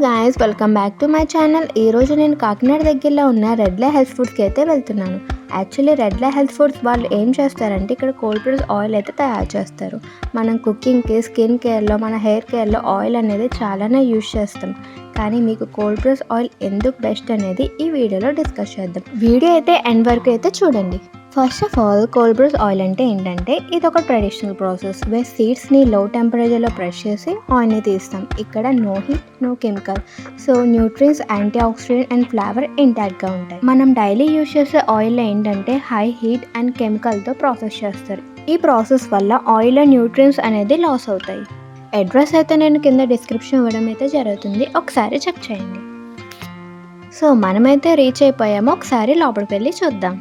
Guys, welcome back to my channel. ఈరోజు నేను కాకినాడ దగ్గరలో ఉన్న రెడ్లే హెల్త్ ఫుడ్స్కి అయితే వెళ్తున్నాను. యాక్చువల్లీ రెడ్లే హెల్త్ ఫుడ్స్ వాళ్ళు ఏం చేస్తారంటే ఇక్కడ కోల్డ్ ప్రెస్ ఆయిల్ అయితే తయారు చేస్తారు. మనం కుకింగ్కి, స్కిన్ కేర్లో, మన హెయిర్ కేర్లో ఆయిల్ అనేది చాలానే యూజ్ చేస్తాం. కానీ మీకు కోల్డ్ ప్రెస్ ఆయిల్ ఎందుకు బెస్ట్ అనేది ఈ వీడియోలో డిస్కస్ చేద్దాం. వీడియో అయితే ఎండ్ వరకు అయితే చూడండి. First of all, cold press oil అంటే ఏంటంటే ఇది ఒక ట్రెడిషనల్ ప్రాసెస్ వేర్ సీడ్స్ని లో టెంపరేచర్లో ప్రెస్ చేసి ఆయిల్ని తీస్తాం. ఇక్కడ no heat, no chemical, so nutrients, antioxidant and flavour ఇంటాక్ట్గా ఉంటాయి. మనం డైలీ యూజ్ చేసే ఆయిల్లో ఏంటంటే హై హీట్ అండ్ కెమికల్తో ప్రాసెస్ చేస్తారు. ఈ ప్రాసెస్ వల్ల ఆయిల్లో న్యూట్రియన్స్ అనేది లాస్ అవుతాయి. అడ్రస్ అయితే నేను కింద డిస్క్రిప్షన్ ఇవ్వడం అయితే జరుగుతుంది, ఒకసారి చెక్ చేయండి. సో మనమైతే రీచ్ అయిపోయాము, ఒకసారి లోపలికి వెళ్ళి చూద్దాం.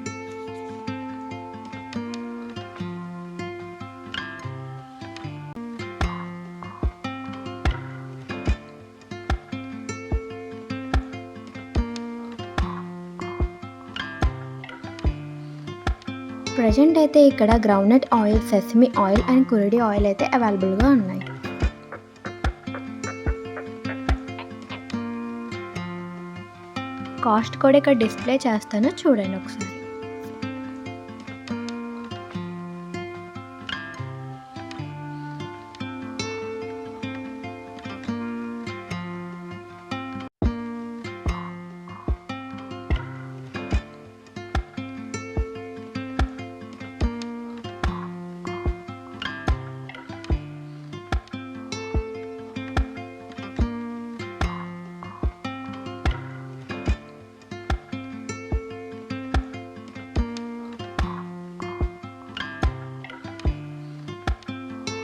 ప్రజెంట్ అయితే ఇక్కడ groundnut oil, sesame oil and Kuridi oil అయితే అవైలబుల్గా ఉన్నాయి. కాస్ట్ కూడా ఇక్కడ డిస్ప్లే చేస్తాను, చూడండి ఒకసారి.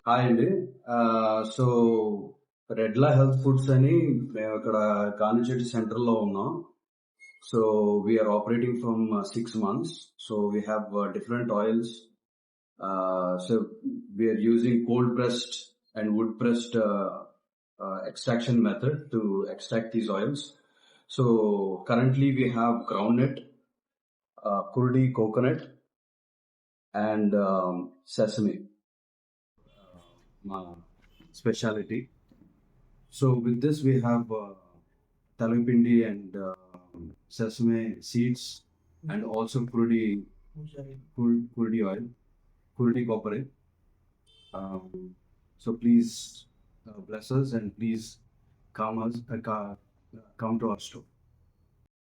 హాయ్ అండి. సో రెడ్లా హెల్త్ ఫుడ్స్ అని మేము ఇక్కడ కానిచెట్టి సెంటర్లో ఉన్నాం. So we are operating from 6 months. So we have different oils. So we are using cold pressed and wood pressed extraction method to extract these oils. So currently we have groundnut, kurdi coconut and sesame. My specialty. So with this we have talipindi and sesame seeds and also kurdi oil, kurdi copper. So please bless us and please come to our store.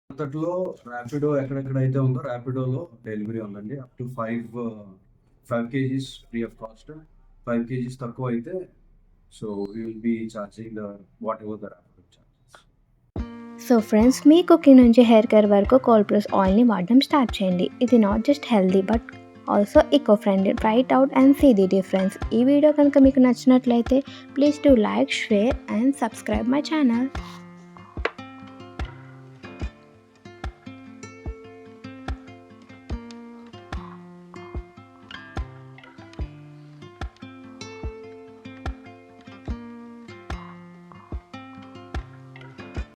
అంతట్లో ర్యాపిడో ఎక్కడెక్కడైతే ఉందో ర్యాపిడోలో delivery ఉందండి. Up to 5 kgs free of cost. 5 kgs తక్కువ అయితే so we will be charging whatever the Rapido charges. So friends, మీ cooking నుంచి hair care వరకు కోల్డ్ ప్రెస్ ఆయిల్ని వాడడం స్టార్ట్ చేయండి. ఇది not just healthy but also eco friendly. Try it out and see the difference. ఈ video కనుక మీకు నచ్చినట్లయితే please do like, share and subscribe my channel.